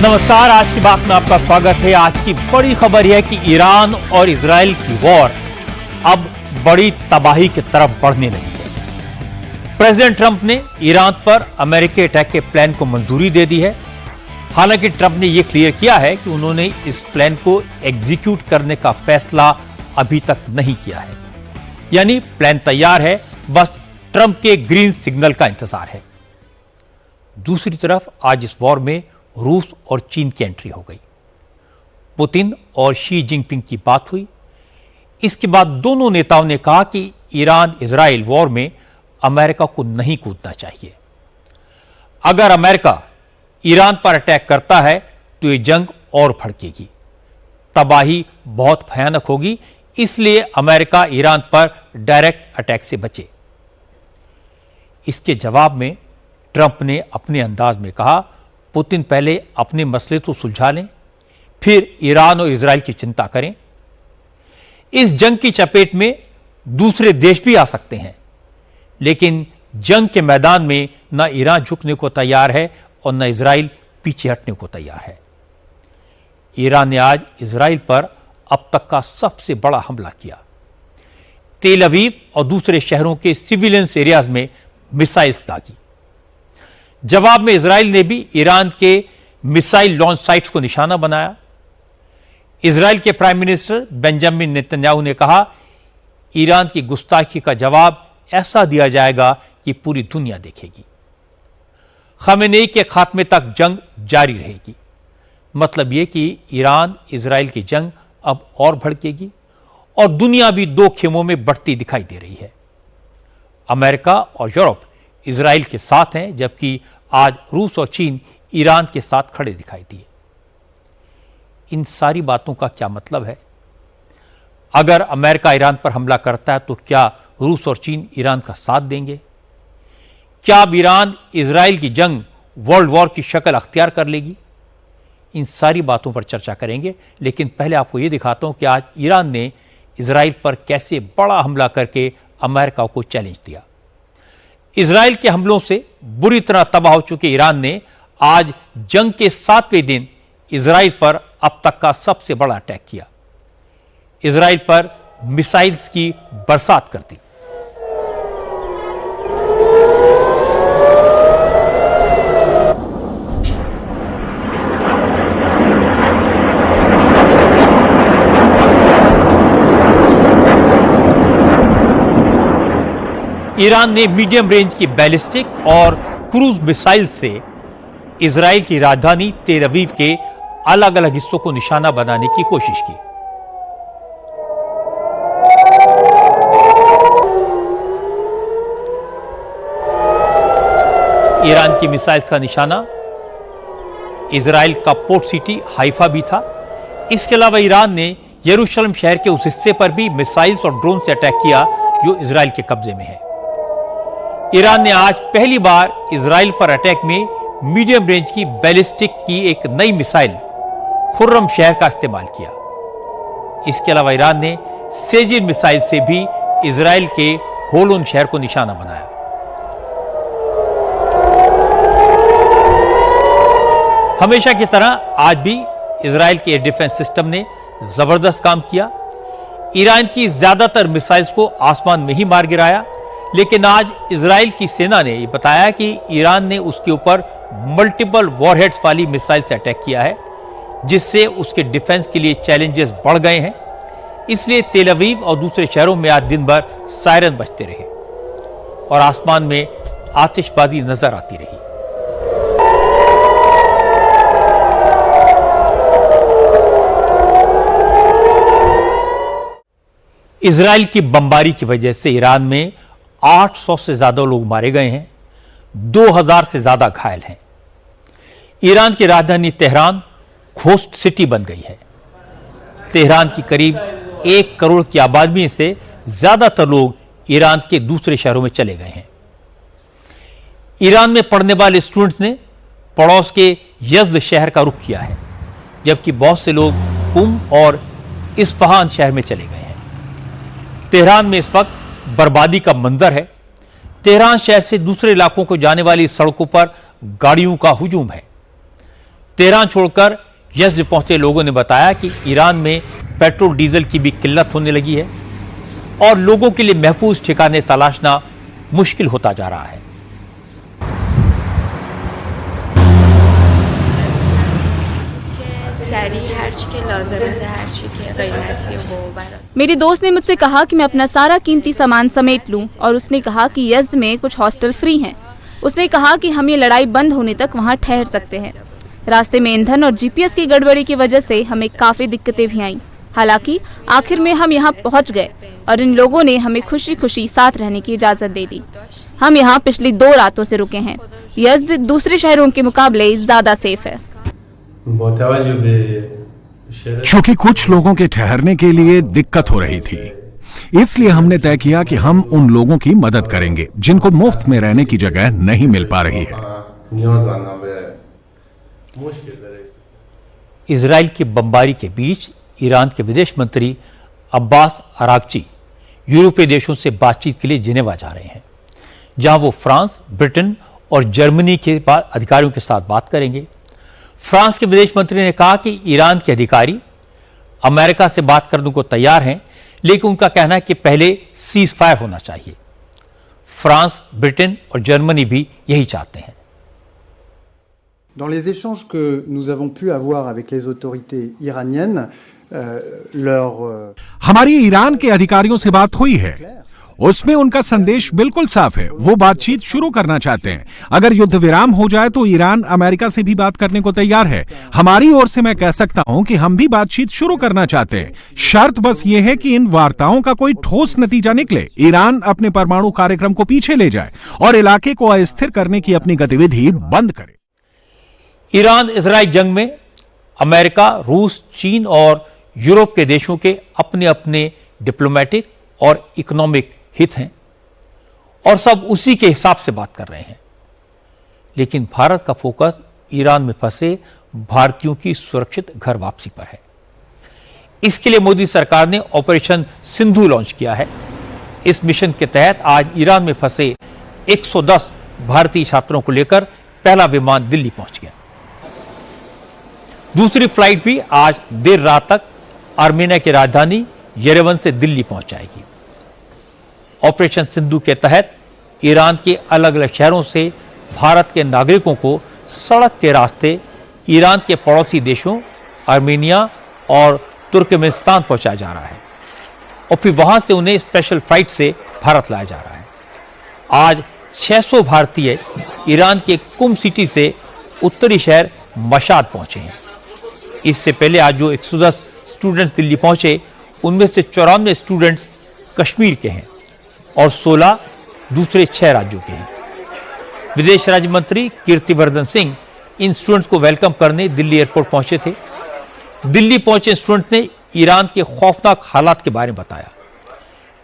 नमस्कार, आज की बात में आपका स्वागत है। आज की बड़ी खबर यह है कि ईरान और इजराइल की वॉर अब बड़ी तबाही की तरफ बढ़ने लगी है। प्रेसिडेंट ट्रंप ने ईरान पर अमेरिकी अटैक के प्लान को मंजूरी दे दी है। हालांकि ट्रंप ने यह क्लियर किया है कि उन्होंने इस प्लान को एग्जीक्यूट करने का फैसला अभी तक नहीं किया है, यानी प्लान तैयार है, बस ट्रंप के ग्रीन सिग्नल का इंतजार है। दूसरी तरफ आज इस वॉर में रूस और चीन की एंट्री हो गई। पुतिन और शी जिनपिंग की बात हुई। इसके बाद दोनों नेताओं ने कहा कि ईरान इजराइल वॉर में अमेरिका को नहीं कूदना चाहिए। अगर अमेरिका ईरान पर अटैक करता है तो यह जंग और भड़केगी, तबाही बहुत भयानक होगी। इसलिए अमेरिका ईरान पर डायरेक्ट अटैक से बचे। इसके जवाब में ट्रंप ने अपने अंदाज में कहा, पुतिन पहले अपने मसले तो सुलझा लें, फिर ईरान और इजराइल की चिंता करें। इस जंग की चपेट में दूसरे देश भी आ सकते हैं, लेकिन जंग के मैदान में न ईरान झुकने को तैयार है और न इजराइल पीछे हटने को तैयार है। ईरान ने आज इजराइल पर अब तक का सबसे बड़ा हमला किया। तेल अवीव और दूसरे शहरों के सिविलियंस एरियाज में मिसाइल्स दागी। जवाब में इजराइल ने भी ईरान के मिसाइल लॉन्च साइट्स को निशाना बनाया। इजराइल के प्राइम मिनिस्टर बेंजामिन नेतन्याहू ने कहा, ईरान की गुस्ताखी का जवाब ऐसा दिया जाएगा कि पूरी दुनिया देखेगी। खमेनेई के खात्मे तक जंग जारी रहेगी। मतलब यह कि ईरान इजराइल की जंग अब और भड़केगी और दुनिया भी दो खेमों में बढ़ती दिखाई दे रही है। अमेरिका और यूरोप इजराइल के साथ हैं, जबकि आज रूस और चीन ईरान के साथ खड़े दिखाई दिए। इन सारी बातों का क्या मतलब है? अगर अमेरिका ईरान पर हमला करता है तो क्या रूस और चीन ईरान का साथ देंगे? क्या अब ईरान इजराइल की जंग वर्ल्ड वॉर की शक्ल अख्तियार कर लेगी? इन सारी बातों पर चर्चा करेंगे, लेकिन पहले आपको यह दिखाता हूं कि आज ईरान ने इजराइल पर कैसे बड़ा हमला करके अमेरिका को चैलेंज दिया। इजराइल के हमलों से बुरी तरह तबाह हो चुके ईरान ने आज जंग के 7वें दिन इजराइल पर अब तक का सबसे बड़ा अटैक किया। इजराइल पर मिसाइल्स की बरसात कर दी। ईरान ने मीडियम रेंज की बैलिस्टिक और क्रूज मिसाइल से इजराइल की राजधानी तेल अवीव के अलग अलग हिस्सों को निशाना बनाने की कोशिश की। ईरान की मिसाइल्स का निशाना इजराइल का पोर्ट सिटी हाइफा भी था। इसके अलावा ईरान ने यरूशलेम शहर के उस हिस्से पर भी मिसाइल्स और ड्रोन से अटैक किया जो इजराइल के कब्जे में है। ईरान ने आज पहली बार इजराइल पर अटैक में मीडियम रेंज की बैलिस्टिक की एक नई मिसाइल खुर्रम शहर का इस्तेमाल किया। इसके अलावा ईरान ने सेजिन मिसाइल से भी इजराइल के होलोन शहर को निशाना बनाया। हमेशा की तरह आज भी इजराइल के एयर डिफेंस सिस्टम ने जबरदस्त काम किया। ईरान की ज्यादातर मिसाइल्स को आसमान में ही मार गिराया, लेकिन आज इजराइल की सेना ने यह बताया कि ईरान ने उसके ऊपर मल्टीपल वॉरहेड्स वाली मिसाइल से अटैक किया है, जिससे उसके डिफेंस के लिए चैलेंजेस बढ़ गए हैं। इसलिए तेल अवीव और दूसरे शहरों में आज दिन भर सायरन बजते रहे और आसमान में आतिशबाजी नजर आती रही। इजराइल की बमबारी की वजह से ईरान में 800 से ज्यादा लोग मारे गए हैं, 2000 से ज्यादा घायल हैं। ईरान की राजधानी तेहरान घोस्ट सिटी बन गई है। तेहरान की करीब 1 करोड़ की आबादी से ज्यादातर लोग ईरान के दूसरे शहरों में चले गए हैं। ईरान में पढ़ने वाले स्टूडेंट्स ने पड़ोस के यज़्द शहर का रुख किया है, जबकि बहुत से लोग कुम और इस्फहान शहर में चले गए हैं। तेहरान में इस वक्त बर्बादी का मंजर है। तेहरान शहर से दूसरे इलाकों को जाने वाली सड़कों पर गाड़ियों का हुजूम है। तेहरान छोड़कर यज़्द पहुंचे लोगों ने बताया कि ईरान में पेट्रोल डीजल की भी किल्लत होने लगी है और लोगों के लिए महफूज ठिकाने तलाशना मुश्किल होता जा रहा है। मेरी दोस्त ने मुझसे कहा कि मैं अपना सारा कीमती सामान समेट लूं और उसने कहा कि यज़्द में कुछ हॉस्टल फ्री हैं। उसने कहा कि हम ये लड़ाई बंद होने तक वहां ठहर सकते हैं। रास्ते में ईंधन और जीपीएस की गड़बड़ी की वजह से हमें काफी दिक्कतें भी आईं। हालांकि आखिर में हम यहाँ पहुँच गए और इन लोगों ने हमें खुशी खुशी साथ रहने की इजाजत दे दी। हम यहाँ पिछली 2 रातों से रुके हैं। यज़्द दूसरे शहरों के मुकाबले ज्यादा सेफ है। चूंकि कुछ लोगों के ठहरने के लिए दिक्कत हो रही थी, इसलिए हमने तय किया कि हम उन लोगों की मदद करेंगे जिनको मुफ्त में रहने की जगह नहीं मिल पा रही है। इजराइल की बमबारी के बीच ईरान के विदेश मंत्री अब्बास अरागची यूरोपीय देशों से बातचीत के लिए जिनेवा जा रहे हैं, जहां वो फ्रांस, ब्रिटेन और जर्मनी के अधिकारियों के साथ बात करेंगे। फ्रांस के विदेश मंत्री ने कहा कि ईरान के अधिकारी अमेरिका से बात करने को तैयार हैं, लेकिन उनका कहना है कि पहले सीज फायर होना चाहिए। फ्रांस, ब्रिटेन और जर्मनी भी यही चाहते हैं। Dans les échanges que nous avons pu avoir avec les autorités iraniennes, हमारी ईरान के अधिकारियों से बात हुई है, उसमें उनका संदेश बिल्कुल साफ है। वो बातचीत शुरू करना चाहते हैं। अगर युद्ध विराम हो जाए तो ईरान अमेरिका से भी बात करने को तैयार है। हमारी ओर से मैं कह सकता हूं कि हम भी बातचीत शुरू करना चाहते हैं। शर्त बस ये है कि इन वार्ताओं का कोई ठोस नतीजा निकले, ईरान अपने परमाणु कार्यक्रम को पीछे ले जाए और इलाके को अस्थिर करने की अपनी गतिविधि बंद करे। ईरान इजराइल जंग में अमेरिका, रूस, चीन और यूरोप के देशों के अपने अपने डिप्लोमेटिक और इकोनॉमिक हित हैं और सब उसी के हिसाब से बात कर रहे हैं। लेकिन भारत का फोकस ईरान में फंसे भारतीयों की सुरक्षित घर वापसी पर है। इसके लिए मोदी सरकार ने ऑपरेशन सिंधु लॉन्च किया है। इस मिशन के तहत आज ईरान में फंसे 110 भारतीय छात्रों को लेकर पहला विमान दिल्ली पहुंच गया। दूसरी फ्लाइट भी आज देर रात तक आर्मेनिया की राजधानी येरेवन से दिल्ली पहुंच जाएगी। ऑपरेशन सिंधु के तहत ईरान के अलग अलग शहरों से भारत के नागरिकों को सड़क के रास्ते ईरान के पड़ोसी देशों आर्मेनिया और तुर्कमेनिस्तान पहुंचाया जा रहा है और फिर वहां से उन्हें स्पेशल फ्लाइट से भारत लाया जा रहा है। आज 600 भारतीय ईरान के कुम सिटी से उत्तरी शहर मशाद पहुंचे हैं। इससे पहले आज जो 110 स्टूडेंट्स दिल्ली पहुंचे, उनमें से 94 स्टूडेंट्स कश्मीर के हैं और 16 दूसरे 6 राज्यों के हैं। विदेश राज्य मंत्री कीर्तिवर्धन सिंह इन स्टूडेंट्स को वेलकम करने दिल्ली एयरपोर्ट पहुंचे थे। दिल्ली पहुंचे स्टूडेंट्स ने ईरान के खौफनाक हालात के बारे में बताया।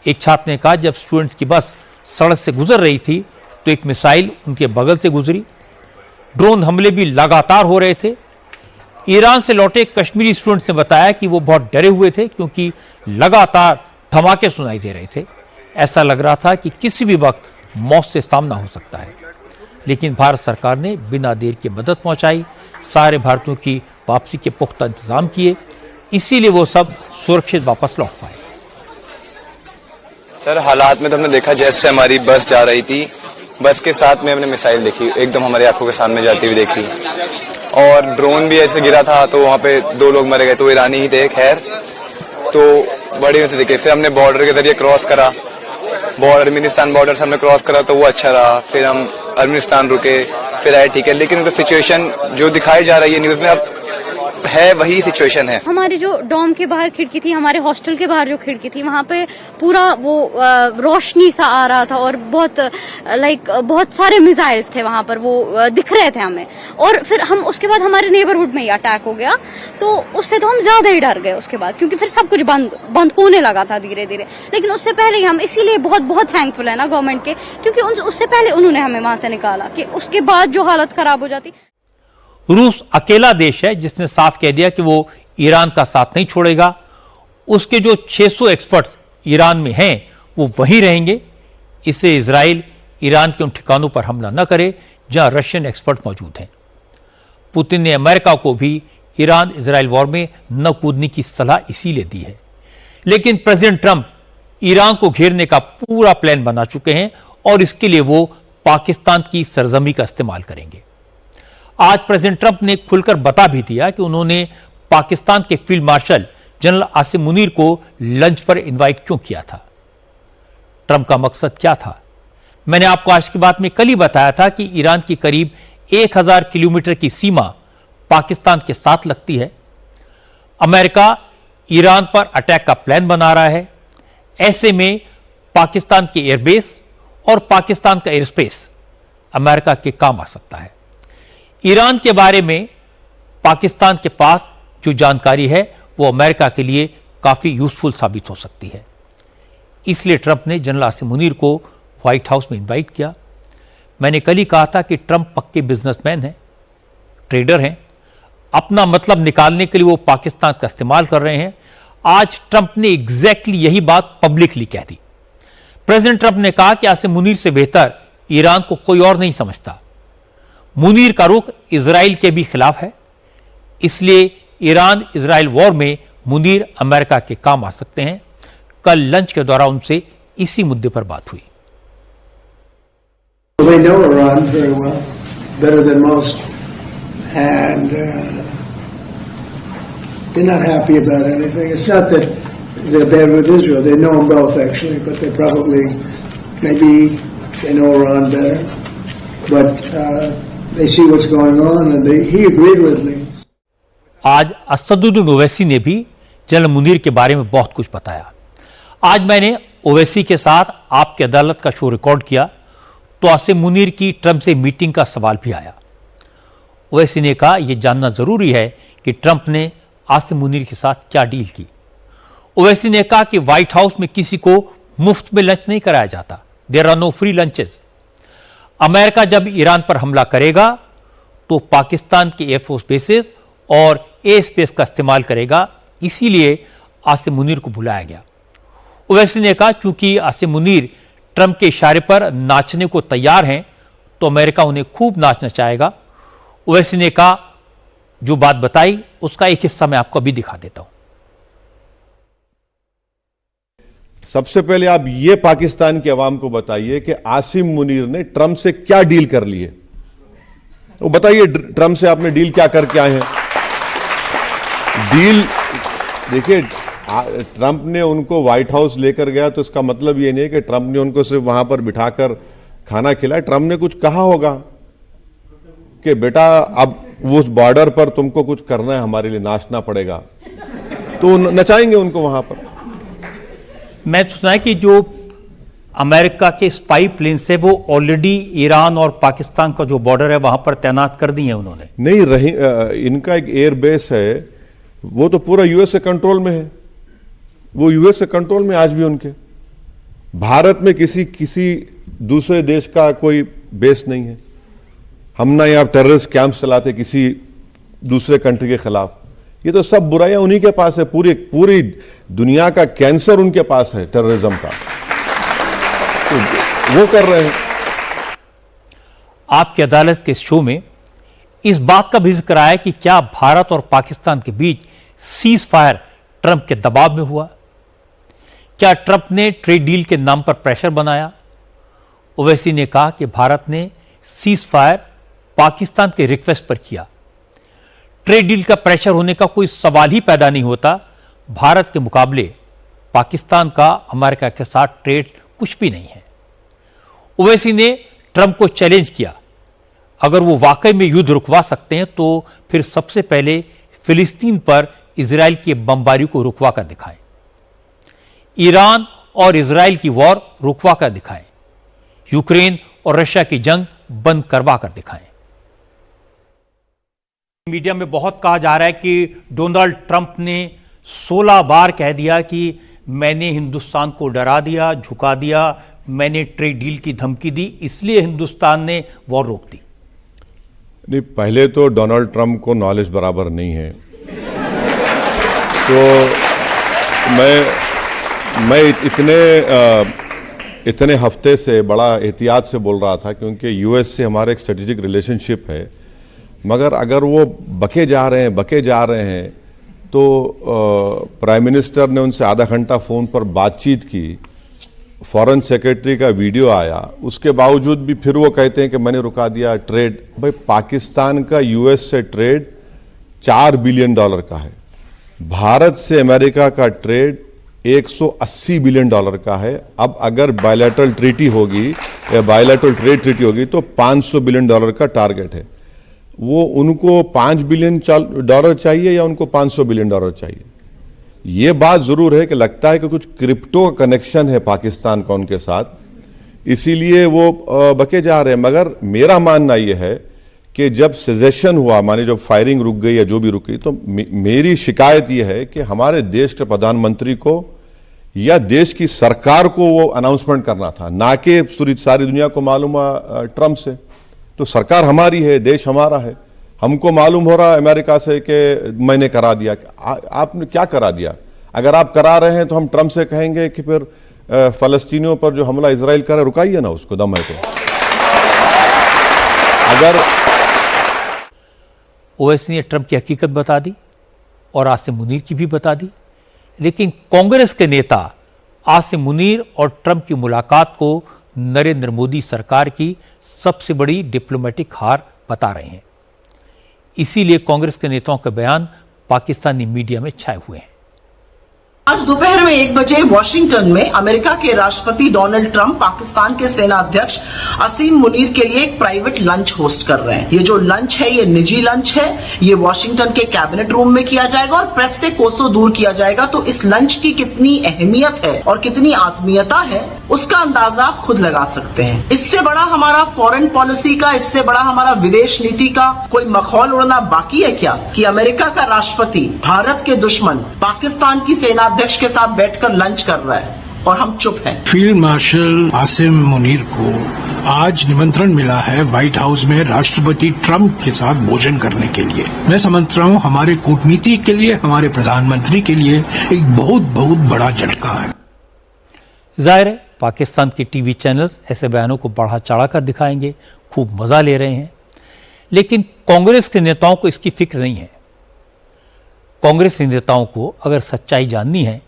एक छात्र ने कहा, जब स्टूडेंट्स की बस सड़क से गुजर रही थी तो एक मिसाइल उनके बगल से गुजरी। ड्रोन हमले भी लगातार हो रहे थे। ईरान से लौटे कश्मीरी स्टूडेंट्स ने बताया कि वो बहुत डरे हुए थे क्योंकि लगातार धमाके सुनाई दे रहे थे। ऐसा लग रहा था कि किसी भी वक्त मौत से सामना हो सकता है। लेकिन भारत सरकार ने बिना देर की मदद पहुंचाई, सारे भारतीयों की वापसी के पुख्ता इंतजाम किए, इसीलिए वो सब सुरक्षित वापस लौट पाए। सर, हालात में तो हमने देखा जैसे हमारी बस जा रही थी, बस के साथ में हमने मिसाइल देखी, एकदम हमारी आंखों के सामने जाती हुई देखी और ड्रोन भी ऐसे गिरा था तो वहाँ पे 2 लोग मरे गए, तो ईरानी ही थे। खैर, तो बड़ी से देखे। फिर हमने बॉर्डर के जरिए क्रॉस करा, अर्मेनिस्तान बॉर्डर से हमने क्रॉस करा तो वो अच्छा रहा। फिर हम अर्मेनिस्तान रुके, फिर आए, ठीक है। लेकिन तो सिचुएशन जो दिखाई जा रही है न्यूज में अब है वही सिचुएशन है। हमारे जो डॉम के बाहर खिड़की थी, हमारे हॉस्टल के बाहर जो खिड़की थी, वहाँ पे पूरा वो रोशनी सा आ रहा था और बहुत सारे मिसाइल्स थे वहाँ पर, वो दिख रहे थे हमें। और फिर हम उसके बाद हमारे नेबरहुड में ही अटैक हो गया, तो उससे तो हम ज्यादा ही डर गए उसके बाद, क्योंकि फिर सब कुछ बंद होने लगा था धीरे धीरे। लेकिन उससे पहले हम इसीलिए बहुत बहुत थैंकफुल है ना गवर्नमेंट के, क्योंकि उससे पहले उन्होंने हमें वहां से निकाला कि उसके बाद जो हालत खराब हो जाती। रूस अकेला देश है जिसने साफ कह दिया कि वो ईरान का साथ नहीं छोड़ेगा। उसके जो 600 एक्सपर्ट्स ईरान में हैं वो वहीं रहेंगे। इससे इजराइल ईरान के उन ठिकानों पर हमला न करे जहां रशियन एक्सपर्ट मौजूद हैं। पुतिन ने अमेरिका को भी ईरान इजराइल वॉर में न कूदने की सलाह इसीलिए दी है। लेकिन प्रेसिडेंट ट्रंप ईरान को घेरने का पूरा प्लान बना चुके हैं और इसके लिए वो पाकिस्तान की सरजमी का इस्तेमाल करेंगे। आज प्रेसिडेंट ट्रंप ने खुलकर बता भी दिया कि उन्होंने पाकिस्तान के field marshal general Asim Munir को लंच पर इनवाइट क्यों किया था, ट्रंप का मकसद क्या था। मैंने आपको आज की बात में कल ही बताया था कि ईरान की करीब 1000 किलोमीटर की सीमा पाकिस्तान के साथ लगती है। अमेरिका ईरान पर अटैक का प्लान बना रहा है। ऐसे में पाकिस्तान के एयरबेस और पाकिस्तान का एयर स्पेस अमेरिका के काम आ सकता है। ईरान के बारे में पाकिस्तान के पास जो जानकारी है वो अमेरिका के लिए काफी यूजफुल साबित हो सकती है। इसलिए ट्रंप ने जनरल आसिम मुनीर को व्हाइट हाउस में इनवाइट किया। मैंने कल ही कहा था कि ट्रंप पक्के बिजनेसमैन हैं, ट्रेडर हैं, अपना मतलब निकालने के लिए वो पाकिस्तान का इस्तेमाल कर रहे हैं। आज ट्रंप ने एग्जैक्टली यही बात पब्लिकली कह दी। प्रेसिडेंट ट्रंप ने कहा कि आसिम मुनीर से बेहतर ईरान को कोई और नहीं समझता। मुनीर का रुख इजराइल के भी खिलाफ है, इसलिए ईरान इजराइल वॉर में मुनीर अमेरिका के काम आ सकते हैं। कल लंच के दौरान उनसे इसी मुद्दे पर बात हुई। They know Iran very well, better than most, and they're not happy about anything. It's not that they're bad with Israel. They know them both, actually, but they probably, maybe they know Iran better. But they see what's going on, and he agreed with me. आज असदुद्दीन ओवैसी ने भी general Munir के बारे में बहुत कुछ बताया। आज मैंने ओवैसी के साथ आपकी अदालत का शो रिकॉर्ड किया तो आसिम मुनीर की ट्रंप से मीटिंग का सवाल भी आया। ओवैसी ने कहा यह जानना जरूरी है कि ट्रंप ने आसिम मुनीर के साथ क्या डील की। ओवैसी ने कहा कि व्हाइट हाउस में किसी को मुफ्त में लंच नहीं कराया जाता। There are no free lunches. America जब ईरान पर हमला करेगा तो पाकिस्तान के एयरफोर्स बेसेस और एयर स्पेस का इस्तेमाल करेगा, इसीलिए आसिम मुनीर को बुलाया गया। ओवैसी ने कहा चूंकि आसिम मुनीर ट्रंप के इशारे पर नाचने को तैयार हैं तो अमेरिका उन्हें खूब नाचना चाहेगा। ओवैसी ने कहा जो बात बताई उसका एक हिस्सा मैं आपको अभी दिखा देता हूं। सबसे पहले आप ये पाकिस्तान के अवाम को बताइए कि आसिम मुनीर ने ट्रंप से क्या डील कर ली है। वो बताइए ट्रंप से आपने डील क्या करके आए हैं। डील देखिए, ट्रंप ने उनको व्हाइट हाउस लेकर गया तो इसका मतलब ये नहीं है कि ट्रंप ने उनको सिर्फ वहां पर बिठाकर खाना खिलाया। ट्रंप ने कुछ कहा होगा कि बेटा अब उस बॉर्डर पर तुमको कुछ करना है, हमारे लिए नाचना पड़ेगा, तो नचाएंगे उनको वहां पर। मैं सुना है कि जो अमेरिका के स्पाई प्लेन से वो ऑलरेडी ईरान और पाकिस्तान का जो बॉर्डर है वहां पर तैनात कर दी है उन्होंने। नहीं रही, इनका एक एयर बेस है, वो तो पूरा यूएस के कंट्रोल में है। वो यूएस के कंट्रोल में आज भी उनके। भारत में किसी दूसरे देश का कोई बेस नहीं है। हम ना यहाँ टेररिस्ट कैंप्स चलाते किसी दूसरे कंट्री के खिलाफ। ये तो सब बुराइयां उन्हीं के पास है। पूरी दुनिया का कैंसर उनके पास है टेररिज्म का, तो वो कर रहे हैं। आपकी अदालत के शो में इस बात का भी जिक्र आया कि क्या भारत और पाकिस्तान के बीच सीज फायर ट्रंप के दबाव में हुआ। क्या ट्रंप ने ट्रेड डील के नाम पर प्रेशर बनाया। ओवैसी ने कहा कि भारत ने सीज फायर पाकिस्तान के रिक्वेस्ट पर किया। ट्रेड डील का प्रेशर होने का कोई सवाल ही पैदा नहीं होता। भारत के मुकाबले पाकिस्तान का अमेरिका के साथ ट्रेड कुछ भी नहीं है। ओवैसी ने ट्रंप को चैलेंज किया, अगर वो वाकई में युद्ध रुकवा सकते हैं तो फिर सबसे पहले फिलिस्तीन पर इजराइल की बमबारी को रुकवा कर दिखाएं, ईरान और इजराइल की वॉर रुकवा कर दिखाएं, यूक्रेन और रशिया की जंग बंद करवा कर दिखाएं। मीडिया में बहुत कहा जा रहा है कि डोनाल्ड ट्रंप ने 16 बार कह दिया कि मैंने हिंदुस्तान को डरा दिया, झुका दिया, मैंने ट्रेड डील की धमकी दी, इसलिए हिंदुस्तान ने वॉर रोक दी। नहीं, पहले तो डोनाल्ड ट्रंप को नॉलेज बराबर नहीं है। तो मैं इतने हफ्ते से बड़ा एहतियात से बोल रहा था, क्योंकि यूएस से हमारा एक स्ट्रेटेजिक रिलेशनशिप है मगर अगर वो बके जा रहे हैं तो प्राइम मिनिस्टर ने उनसे आधा घंटा फ़ोन पर बातचीत की, फॉरेन सेक्रेटरी का वीडियो आया, उसके बावजूद भी फिर वो कहते हैं कि मैंने रुका दिया ट्रेड। भाई पाकिस्तान का यूएस से ट्रेड $4 बिलियन का है, भारत से अमेरिका का ट्रेड $180 बिलियन का है। अब अगर बायलैटरल ट्रीटी होगी या बायलैटरल ट्रेड ट्रीटी होगी तो $500 बिलियन का टारगेट है। वो उनको $5 बिलियन चाहिए या उनको $500 बिलियन चाहिए? ये बात जरूर है कि लगता है कि कुछ क्रिप्टो का कनेक्शन है पाकिस्तान का उनके साथ, इसीलिए वो बके जा रहे हैं। मगर मेरा मानना यह है कि जब सेजेशन हुआ, माने जब फायरिंग रुक गई या जो भी रुक गई, तो मेरी शिकायत यह है कि हमारे देश के प्रधानमंत्री को या देश की सरकार को वो अनाउंसमेंट करना था, ना कि सारी दुनिया को मालूम हुआ ट्रंप से। तो सरकार हमारी है, देश हमारा है, हमको मालूम हो रहा है अमेरिका से कि मैंने करा दिया। आपने क्या करा दिया? अगर आप करा रहे हैं तो हम ट्रंप से कहेंगे कि फिर फलस्तीनियों पर जो हमला इजराइल करे रुकाइए ना, उसको दम है तो। अगर ओवैसी ने ट्रंप की हकीकत बता दी और आसिम मुनीर की भी बता दी, लेकिन कांग्रेस के नेता आसिम मुनीर और ट्रंप की मुलाकात को नरेंद्र मोदी सरकार की सबसे बड़ी डिप्लोमेटिक हार बता रहे हैं। इसीलिए कांग्रेस के नेताओं के बयान पाकिस्तानी मीडिया में छाए हुए हैं। आज दोपहर में 1 बजे वॉशिंगटन में अमेरिका के राष्ट्रपति डोनाल्ड ट्रंप पाकिस्तान के सेना अध्यक्ष आसिम मुनीर के लिए एक प्राइवेट लंच होस्ट कर रहे हैं। ये जो लंच है ये निजी लंच है, ये वॉशिंगटन के कैबिनेट रूम में किया जाएगा और प्रेस से कोसों दूर किया जाएगा। तो इस लंच की कितनी अहमियत है और कितनी आत्मीयता है उसका अंदाजा आप खुद लगा सकते हैं। इससे बड़ा हमारा फॉरेन पॉलिसी का, इससे बड़ा हमारा विदेश नीति का कोई मखौल उड़ना बाकी है क्या कि अमेरिका का राष्ट्रपति भारत के दुश्मन पाकिस्तान की सेना अध्यक्ष के साथ बैठकर लंच कर रहा है और हम चुप हैं। फील्ड मार्शल आसिम मुनीर को आज निमंत्रण मिला है व्हाइट हाउस में राष्ट्रपति ट्रंप के साथ भोजन करने के लिए। मैं समझता हूँ हमारे कूटनीति के लिए, हमारे प्रधानमंत्री के लिए एक बहुत बहुत बड़ा झटका है। जाहिर है पाकिस्तान के टीवी चैनल्स ऐसे बयानों को बढ़ा चढ़ा कर दिखाएंगे, खूब मजा ले रहे हैं, लेकिन कांग्रेस के नेताओं को इसकी फिक्र नहीं है। कांग्रेस नेताओं को अगर सच्चाई जाननी है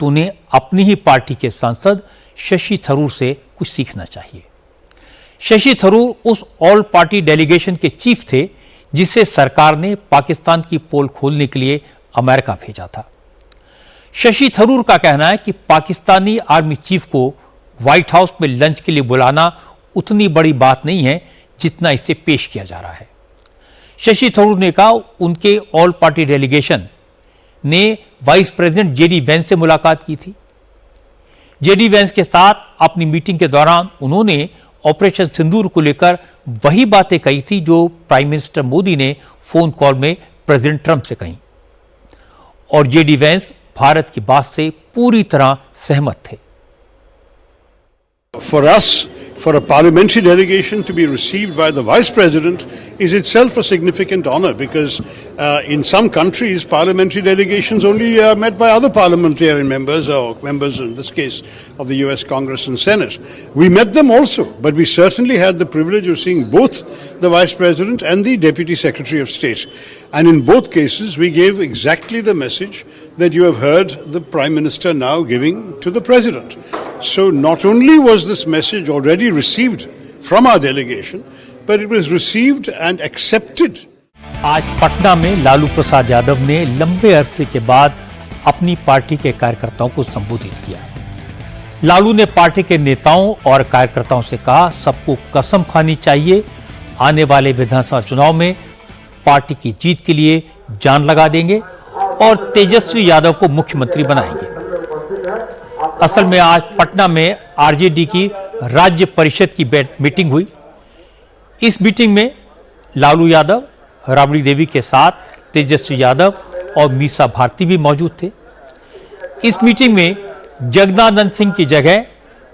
तो उन्हें अपनी ही पार्टी के सांसद शशि थरूर से कुछ सीखना चाहिए। शशि थरूर उस ऑल पार्टी डेलीगेशन के चीफ थे जिसे सरकार ने पाकिस्तान की पोल खोलने के लिए अमेरिका भेजा था। शशि थरूर का कहना है कि पाकिस्तानी आर्मी चीफ को व्हाइट हाउस में लंच के लिए बुलाना उतनी बड़ी बात नहीं है जितना इसे पेश किया जा रहा है। शशि थरूर ने कहा उनके ऑल पार्टी डेलीगेशन ने वाइस प्रेसिडेंट जेडी वेंस से मुलाकात की थी। जेडी वेंस के साथ अपनी मीटिंग के दौरान उन्होंने ऑपरेशन सिंदूर को लेकर वही बातें कही थी जो प्राइम मिनिस्टर मोदी ने फोन कॉल में प्रेसिडेंट ट्रंप से कही, और जेडी वेंस भारत की बात से पूरी तरह सहमत थे। For us, for a parliamentary delegation to be received by the Vice President is itself a significant honor, because in some countries parliamentary delegations only are met by other parliamentarian members, or members in this case of the US Congress and Senate. We met them also, but we certainly had the privilege of seeing both the Vice President and the Deputy Secretary of State. And in both cases we gave exactly the message that you have heard the Prime Minister now giving to the President. So not only was this message already received from our delegation, but it was received and accepted. आज पटना में लालू प्रसाद यादव ने लंबे अरसे के बाद अपनी party के कार्यकर्ताओं को संबोधित किया। लालू ने पार्टी के नेताओं और कार्यकर्ताओं से कहा सबको कसम खानी चाहिए, आने वाले विधानसभा चुनाव में पार्टी की जीत के लिए जान लगा देंगे और तेजस्वी यादव को मुख्यमंत्री बनाएंगे। असल में आज पटना में आरजेडी की राज्य परिषद की मीटिंग हुई। इस मीटिंग में लालू यादव, राबड़ी देवी के साथ तेजस्वी यादव और मीसा भारती भी मौजूद थे। इस मीटिंग में जगदानंद सिंह की जगह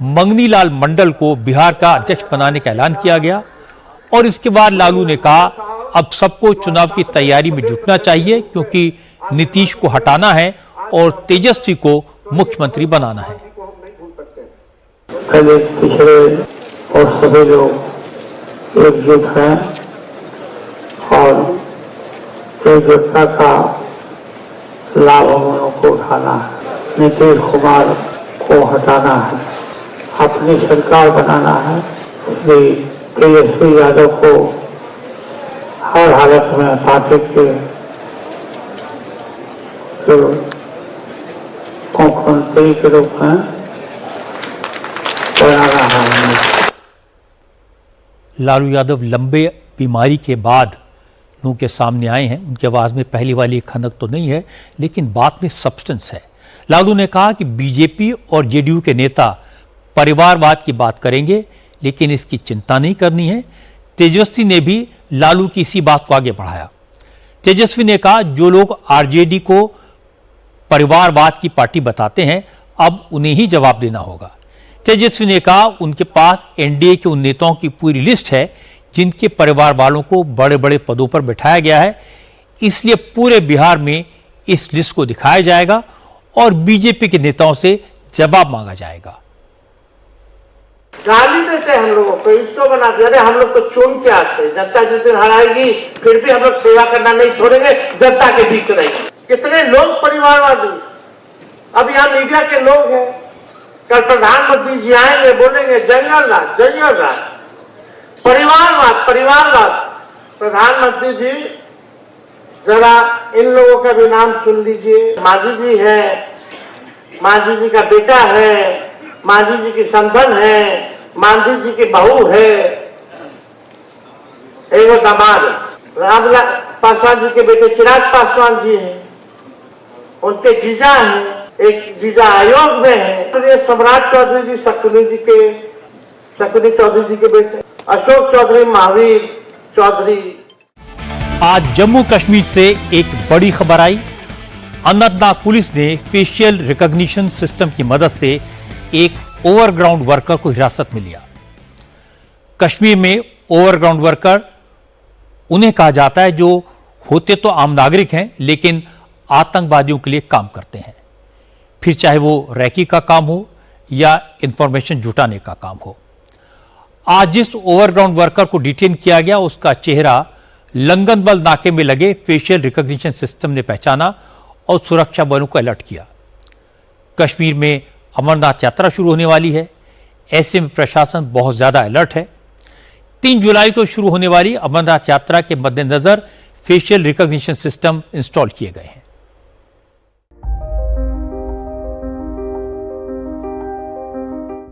मंगनी लाल मंडल को बिहार का अध्यक्ष बनाने का ऐलान किया गया और इसके बाद लालू ने कहा अब सबको चुनाव की तैयारी में जुटना चाहिए क्योंकि नीतीश को हटाना है और तेजस्वी को मुख्यमंत्री बनाना है। पिछड़े और सभी लोग एकजुट हैं और तो जनता का लाभ हम लोगों को उठाना है। नीतीश कुमार को हटाना है, अपनी सरकार बनाना है। तेजस्वी यादव को हर हालत में पार्टी के मुख्यमंत्री के रूप में बनाना है। लालू यादव लंबे बीमारी के बाद मुंह के सामने आए हैं। उनकी आवाज में पहली वाली खनक तो नहीं है, लेकिन बात में सब्सटेंस है। लालू ने कहा कि बीजेपी और जेडीयू के नेता परिवारवाद की बात करेंगे, लेकिन इसकी चिंता नहीं करनी है। तेजस्वी ने भी लालू की इसी बात को आगे बढ़ाया। तेजस्वी ने कहा, जो लोग आरजेडी को परिवारवाद की पार्टी बताते हैं, अब उन्हें ही जवाब देना होगा। तेजस्वी ने कहा, उनके पास एनडीए के उन नेताओं की पूरी लिस्ट है जिनके परिवार वालों को बड़े बड़े पदों पर बिठाया गया है, इसलिए पूरे बिहार में इस लिस्ट को दिखाया जाएगा और बीजेपी के नेताओं से जवाब मांगा जाएगा। गाली देते हैं हम लोगों को, इसको बना दिया। अरे हम लोग को चुन के आते, जनता जिस दिन हराएगी फिर भी हम लोग सेवा करना नहीं छोड़ेंगे, जनता के बीच रहेंगे। कितने लोग परिवारवादी, अब यहाँ मीडिया के लोग हैं, कल प्रधानमंत्री जी आएंगे, बोलेंगे जंगल राज, जंगल राज, परिवारवाद, परिवारवाद। प्रधानमंत्री जी जरा इन लोगों का भी नाम सुन लीजिए। मांझी जी है, मांझी जी का बेटा है, मांझी जी की संतान है, मांझी जी की बहू है, एक दामाद रामलाल पासवान जी के बेटे चिराग पासवान जी हैं, उनके जीजा हैं, एक जीजा आयोग में है। तो ये सम्राट चौधरी जी शकुनी चौधरी जी के बेटे, अशोक चौधरी, महावीर चौधरी। आज जम्मू कश्मीर से एक बड़ी खबर आई। अनंतनाग पुलिस ने फेशियल रिकॉग्निशन सिस्टम की मदद से एक ओवरग्राउंड वर्कर को हिरासत में लिया। कश्मीर में ओवरग्राउंड वर्कर उन्हें कहा जाता है जो होते तो आम नागरिक हैं, लेकिन आतंकवादियों के लिए काम करते हैं, फिर चाहे वो रैकी का काम हो या इंफॉर्मेशन जुटाने का काम हो। आज जिस ओवरग्राउंड वर्कर को डिटेन किया गया, उसका चेहरा लंगनबल नाके में लगे फेशियल रिकॉग्निशन सिस्टम ने पहचाना और सुरक्षा बलों को अलर्ट किया। कश्मीर में अमरनाथ यात्रा शुरू होने वाली है, ऐसे में प्रशासन बहुत ज्यादा अलर्ट है। 3 जुलाई को शुरू होने वाली अमरनाथ यात्रा के मद्देनजर फेशियल रिकॉग्निशन सिस्टम इंस्टॉल किए गए हैं।